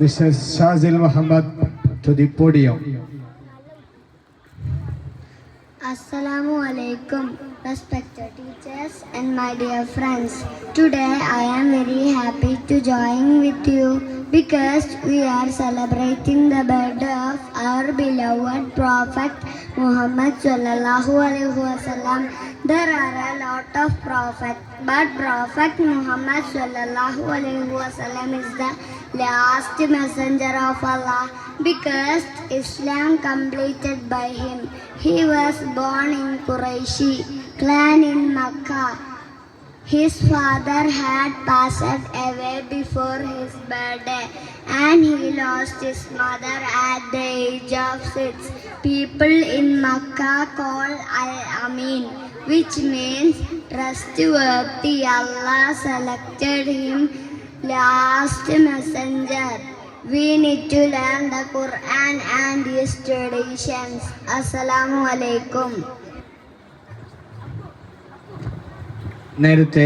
Mr. Shazil Muhammad to the podium. Assalamu alaikum, respected teachers and my dear friends. Today I am very happy to join with you because we are celebrating the birthday of our beloved Prophet Muhammad sallallahu alaihi wasallam. There are a lot of prophets, but Prophet Muhammad sallallahu alaihi wasallam is the last messenger of Allah because Islam completed by him. He was born in Qurayshi clan in Makkah. His father had passed away before his birthday and he lost his mother at the age of 6. People in Makkah call Al-Amin, which means trustworthy. Allah selected him last messenger. We need to learn the Quran and its traditions. Assalamu alaikum. നേരത്തെ